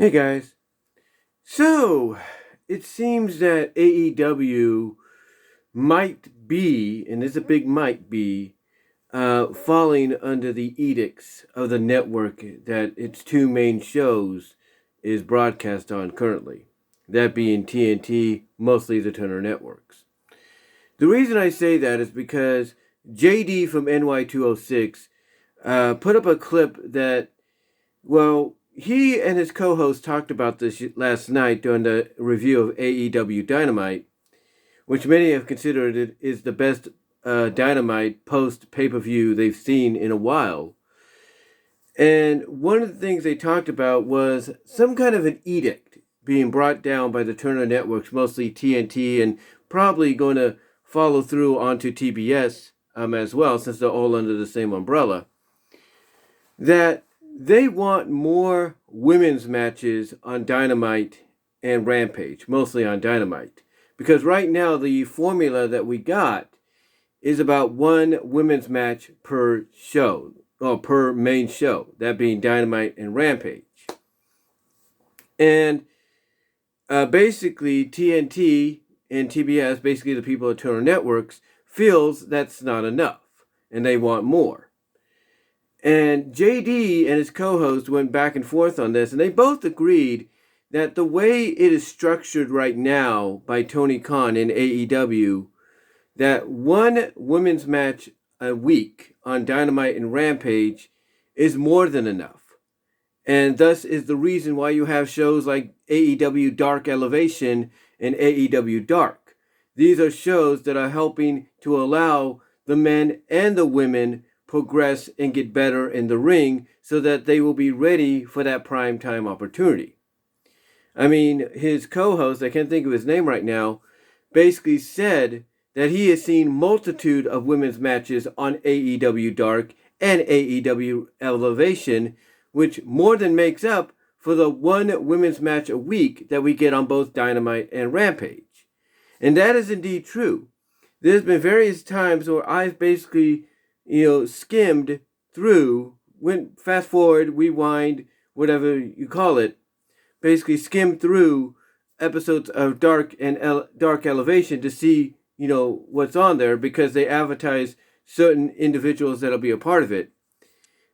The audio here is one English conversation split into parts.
Hey guys. So, it seems that AEW might be, and it's a big might be, falling under the edicts of the network that its two main shows is broadcast on currently. That being TNT, mostly the Turner Networks. The reason I say that is because JD from NY206 put up a clip that, well, he and his co-host talked about this last night during the review of AEW Dynamite, which many have considered it is the best Dynamite post pay-per-view they've seen in a while. And one of the things they talked about was some kind of an edict being brought down by the Turner Networks, mostly TNT, and probably going to follow through onto TBS as well, since they're all under the same umbrella, that they want more women's matches on Dynamite and Rampage, mostly on Dynamite. Because right now, the formula that we got is about one women's match per show, or per main show, that being Dynamite and Rampage. And basically, TNT and TBS, basically the people at Turner Networks, feels that's not enough, and they want more. And JD and his co-host went back and forth on this, and they both agreed that the way it is structured right now by Tony Khan in AEW, that one women's match a week on Dynamite and Rampage is more than enough. And thus is the reason why you have shows like AEW Dark Elevation and AEW Dark. These are shows that are helping to allow the men and the women progress and get better in the ring so that they will be ready for that prime time opportunity. I mean, his co-host, I can't think of his name right now, basically said that he has seen multitude of women's matches on AEW Dark and AEW Elevation, which more than makes up for the one women's match a week that we get on both Dynamite and Rampage. And that is indeed true. There's been various times where I've basically skimmed through, went fast forward, rewind, whatever you call it, basically skimmed through episodes of Dark and Dark Elevation to see, what's on there because they advertise certain individuals that'll be a part of it.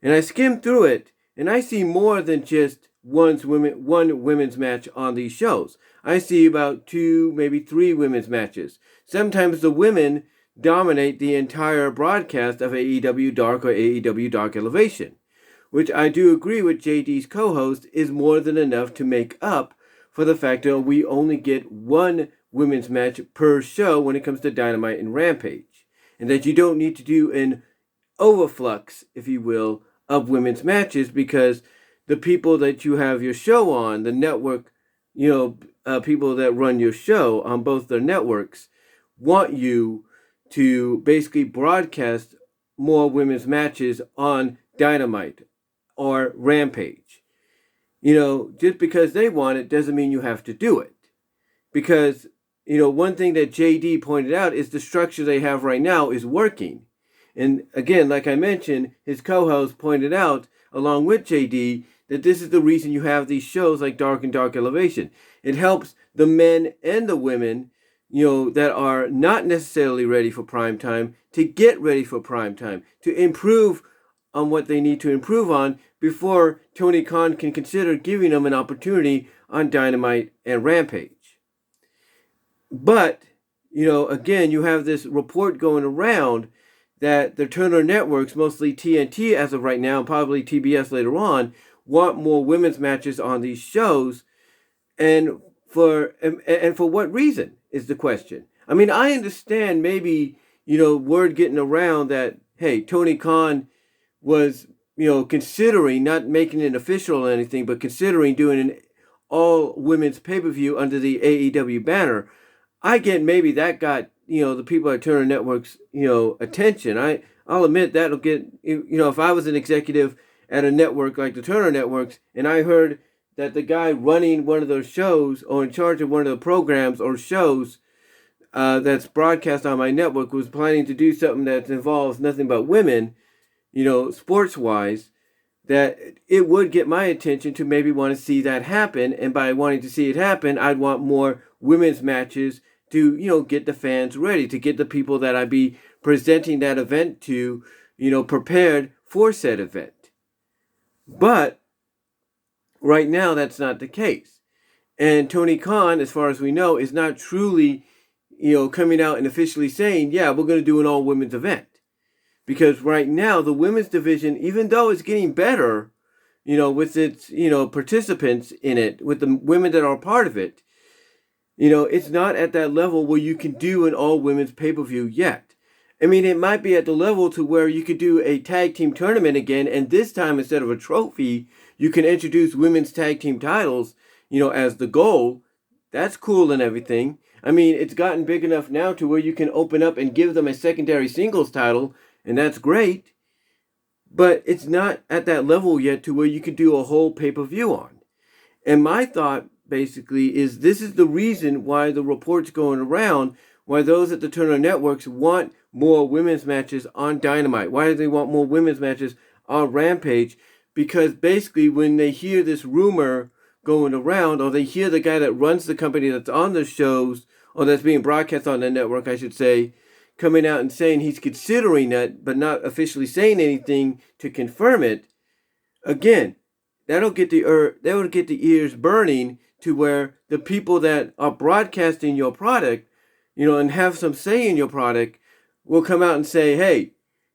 And I skimmed through it and I see more than just one women's match on these shows. I see about 2, maybe 3 women's matches. Sometimes the women dominate the entire broadcast of AEW Dark or AEW Dark Elevation, which I do agree with JD's co-host is more than enough to make up for the fact that we only get one women's match per show when it comes to Dynamite and Rampage, and that you don't need to do an overflux, if you will, of women's matches because the people that you have your show on, the network, people that run your show on both their networks want you to basically broadcast more women's matches on Dynamite or Rampage. Just because they want it doesn't mean you have to do it. Because, one thing that JD pointed out is the structure they have right now is working. And again, like I mentioned, his co-host pointed out, along with JD, that this is the reason you have these shows like Dark and Dark Elevation. It helps the men and the women that are not necessarily ready for prime time to get ready for prime time, to improve on what they need to improve on before Tony Khan can consider giving them an opportunity on Dynamite and Rampage. But, again, you have this report going around that the Turner Networks, mostly TNT as of right now, and probably TBS later on, want more women's matches on these shows. And for what reason is the question. I mean, I understand maybe, word getting around that, hey, Tony Khan was, considering not making it official or anything, but considering doing an all women's pay-per-view under the AEW banner. I get maybe that got, the people at Turner Networks, attention. I'll admit that'll get, if I was an executive at a network like the Turner Networks and I heard that the guy running one of those shows or in charge of one of the programs or shows that's broadcast on my network was planning to do something that involves nothing but women, sports-wise, that it would get my attention to maybe want to see that happen. And by wanting to see it happen, I'd want more women's matches to, get the fans ready, to get the people that I'd be presenting that event to, prepared for said event. But right now, that's not the case. And Tony Khan, as far as we know, is not truly, coming out and officially saying, yeah, we're going to do an all women's event. Because right now, the women's division, even though it's getting better, with its, participants in it, with the women that are part of it, it's not at that level where you can do an all women's pay-per-view yet. I mean, it might be at the level to where you could do a tag team tournament again, and this time, instead of a trophy, you can introduce women's tag team titles, as the goal. That's cool and everything. I mean, it's gotten big enough now to where you can open up and give them a secondary singles title, and that's great. But it's not at that level yet to where you can do a whole pay-per-view on. And my thought, basically, is this is the reason why the reports going around, why those at the Turner Networks want more women's matches on Dynamite. Why do they want more women's matches on Rampage? Because basically when they hear this rumor going around, or they hear the guy that runs the company that's on the shows, or that's being broadcast on the network, I should say, coming out and saying he's considering that, but not officially saying anything to confirm it, again, that'll get the ears burning to where the people that are broadcasting your product, and have some say in your product, will come out and say, hey,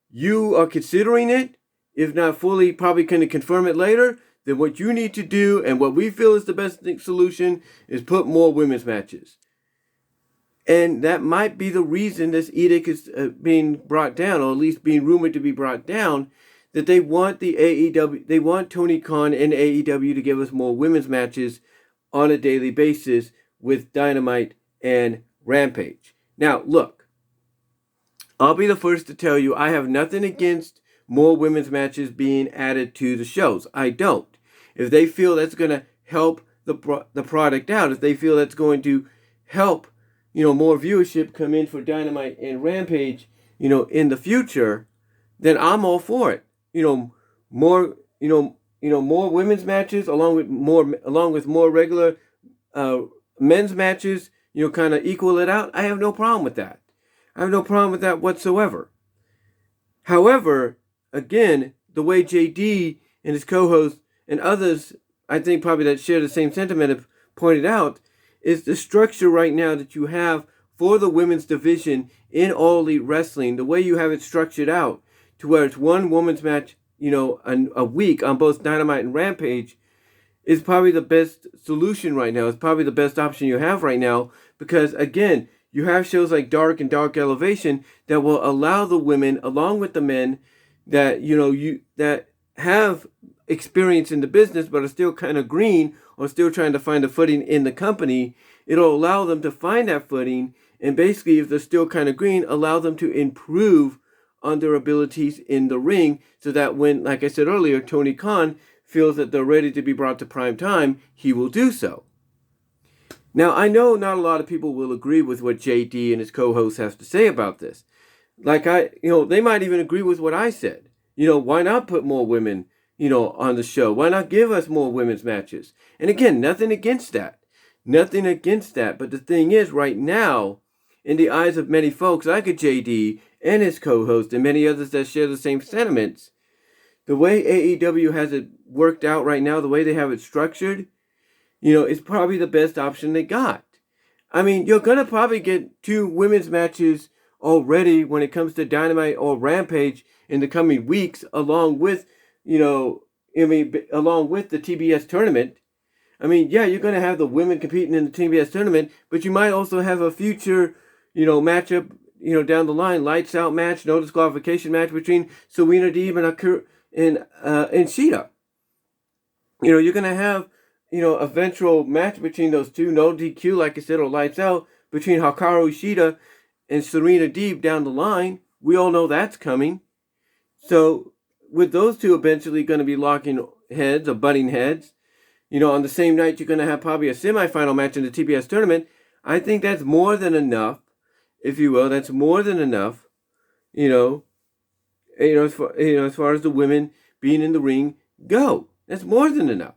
you are considering it, if not fully, probably going to confirm it later, then what you need to do, and what we feel is the best solution, is put more women's matches. And that might be the reason this edict is being brought down, or at least being rumored to be brought down, that they want the AEW, they want Tony Khan and AEW to give us more women's matches on a daily basis with Dynamite and Rampage. Now, look, I'll be the first to tell you I have nothing against more women's matches being added to the shows. I don't. If they feel that's going to help the product out, if they feel that's going to help, more viewership come in for Dynamite and Rampage, in the future, then I'm all for it. More women's matches along with more regular men's matches, kind of equal it out. I have no problem with that. I have no problem with that whatsoever. However, again, the way JD and his co-host and others, I think probably that share the same sentiment, have pointed out, is the structure right now that you have for the women's division in All Elite Wrestling, the way you have it structured out to where it's one women's match, a week on both Dynamite and Rampage, is probably the best solution right now. It's probably the best option you have right now because, again, you have shows like Dark and Dark Elevation that will allow the women, along with the men, that, that have experience in the business but are still kind of green or still trying to find a footing in the company. It'll allow them to find that footing, and basically, if they're still kind of green, allow them to improve on their abilities in the ring so that when, like I said earlier, Tony Khan feels that they're ready to be brought to prime time, he will do so. Now, I know not a lot of people will agree with what JD and his co-host has to say about this. They might even agree with what I said. Why not put more women, on the show? Why not give us more women's matches? And again, nothing against that. Nothing against that. But the thing is, right now, in the eyes of many folks like a JD and his co-host and many others that share the same sentiments, the way AEW has it worked out right now, the way they have it structured, is probably the best option they got. I mean, you're going to probably get 2 women's matches already when it comes to Dynamite or Rampage in the coming weeks, along with, along with the TBS tournament. I mean, yeah, you're going to have the women competing in the TBS tournament, but you might also have a future, matchup, down the line, lights out match, no disqualification match between Serena Deeb and Shida. You're going to have, eventual match between those two, no DQ, like I said, or lights out, between Hikaru Shida and Serena Deeb down the line. We all know that's coming. So, with those two eventually going to be locking heads or butting heads, on the same night you're going to have probably a semifinal match in the TBS tournament. I think that's more than enough, if you will. That's more than enough, as far as the women being in the ring, go. That's more than enough.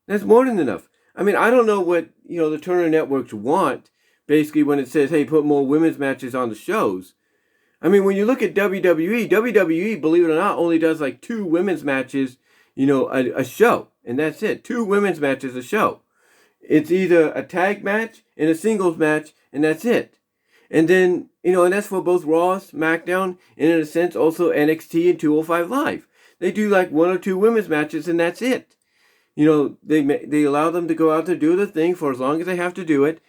That's more than enough. I mean, I don't know what, the Turner networks want, basically, when it says, hey, put more women's matches on the shows. I mean, when you look at WWE, believe it or not, only does like 2 women's matches, a show. And that's it. 2 women's matches a show. It's either a tag match and a singles match, and that's it. And then, and that's for both Raw, SmackDown, and in a sense also NXT and 205 Live. They do like 1 or 2 women's matches, and that's it. They allow them to go out there, do the thing for as long as they have to do it,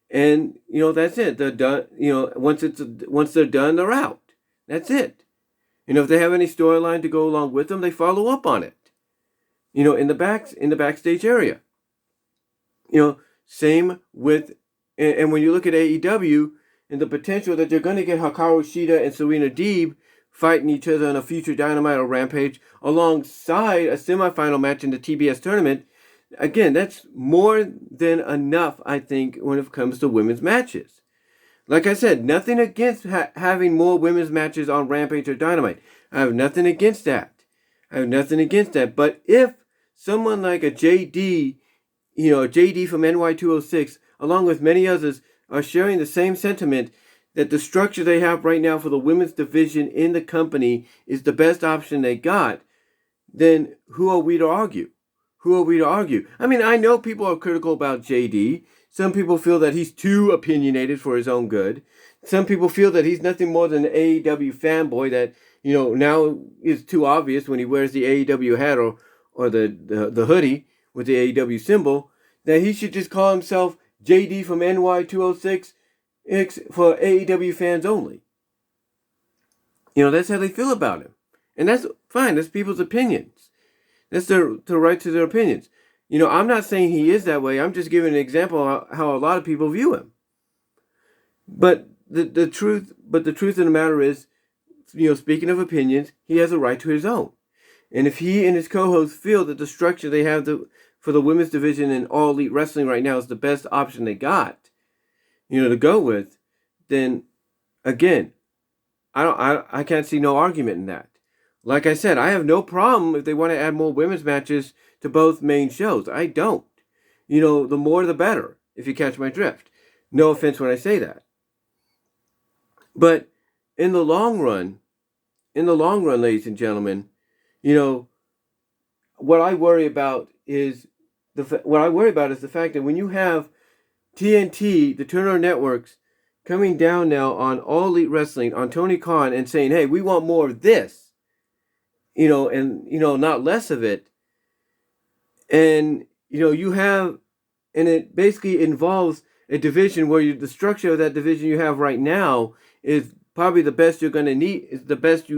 and that's it. They're done. Once they're done, they're out. That's it. If they have any storyline to go along with them, they follow up on it. In the backstage area. Same with, and when you look at AEW and the potential that they're going to get Hikaru Shida and Serena Deeb fighting each other in a future Dynamite or Rampage alongside a semifinal match in the TBS tournament, again, that's more than enough, I think, when it comes to women's matches. Like I said, nothing against having more women's matches on Rampage or Dynamite. I have nothing against that. But if someone like a JD, JD from NY206, along with many others, are sharing the same sentiment that the structure they have right now for the women's division in the company is the best option they got, then who are we to argue? I mean, I know people are critical about JD. Some people feel that he's too opinionated for his own good. Some people feel that he's nothing more than an AEW fanboy that, now is too obvious when he wears the AEW hat or the hoodie with the AEW symbol, that he should just call himself JD from NY206 for AEW fans only. That's how they feel about him. And that's fine. That's people's opinions. That's their right to their opinions. I'm not saying he is that way. I'm just giving an example of how a lot of people view him. But the truth of the matter is, speaking of opinions, he has a right to his own. And if he and his co-hosts feel that the structure they have for the women's division in All Elite Wrestling right now is the best option they got, to go with, then again, I can't see no argument in that. Like I said, I have no problem if they want to add more women's matches to both main shows. I don't. The more the better, if you catch my drift. No offense when I say that. But in the long run, ladies and gentlemen, what I worry about is the fact that when you have TNT, the Turner Networks, coming down now on All Elite Wrestling, on Tony Khan, and saying, hey, we want more of this, and, not less of it. And, and it basically involves a division where the structure of that division you have right now is probably the best you're going to need, is the best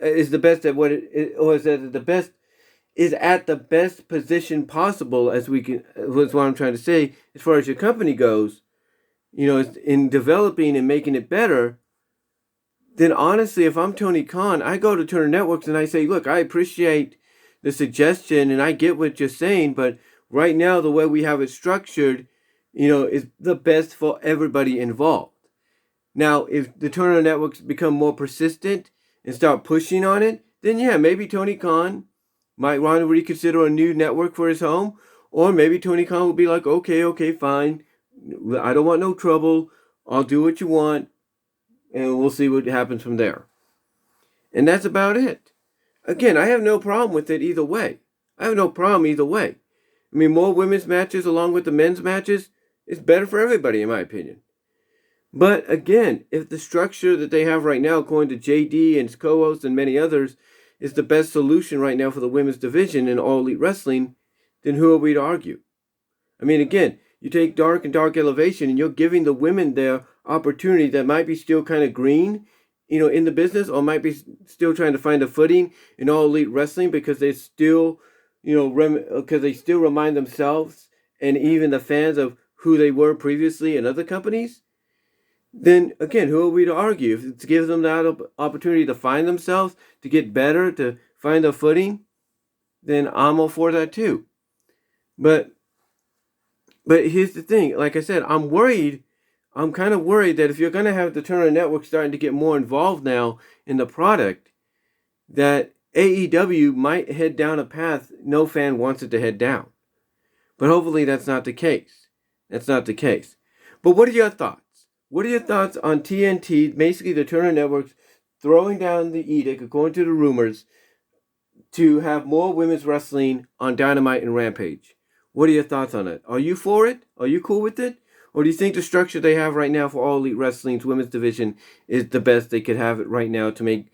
is the best at what it is, or is at the best, is at the best position possible as we can, that's what I'm trying to say, as far as your company goes, in developing and making it better. Then honestly, if I'm Tony Khan, I go to Turner Networks and I say, look, I appreciate the suggestion and I get what you're saying, but right now the way we have it structured, is the best for everybody involved. Now, if the Turner Networks become more persistent and start pushing on it, then yeah, maybe Tony Khan might want to reconsider a new network for his home, or maybe Tony Khan will be like, okay, fine, I don't want no trouble, I'll do what you want, and we'll see what happens from there. And that's about it. Again, I have no problem with it either way. I mean, more women's matches along with the men's matches is better for everybody, in my opinion. But again, if the structure that they have right now, according to JD and his co-hosts and many others, is the best solution right now for the women's division in All Elite Wrestling, then who are we to argue? I mean, again, you take Dark and Dark Elevation and you're giving the women their opportunity that might be still kind of green, in the business, or might be still trying to find a footing in All Elite Wrestling because they still, because they still remind themselves and even the fans of who they were previously in other companies. Then again, who are we to argue? If it gives them that opportunity to find themselves, to get better, to find a footing, then I'm all for that too. But here's the thing. Like I said, I'm kind of worried that if you're going to have the Turner Network starting to get more involved now in the product, that AEW might head down a path no fan wants it to head down. But hopefully that's not the case. That's not the case. But what are your thoughts? What are your thoughts on TNT, basically the Turner Networks, throwing down the edict, according to the rumors, to have more women's wrestling on Dynamite and Rampage? What are your thoughts on it? Are you for it? Are you cool with it? Or do you think the structure they have right now for All Elite Wrestling's women's division is the best they could have it right now to make,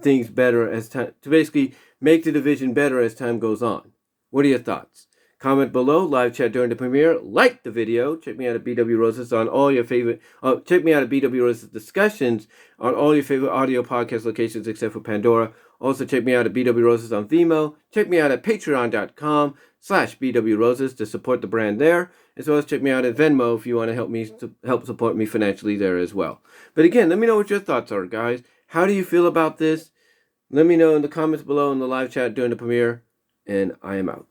things better as time, to basically make the division better as time goes on? What are your thoughts? Comment below, live chat during the premiere, like the video. Check me out at BW Roses on all your favorite, check me out at BW Roses discussions on all your favorite audio podcast locations except for Pandora. Also check me out at BW Roses on VENMO. Check me out at patreon.com/BW Roses to support the brand there, as well as check me out at Venmo if you want to help support me financially there as well. But again, let me know what your thoughts are, guys. How do you feel about this? Let me know in the comments below in the live chat during the premiere, and I am out.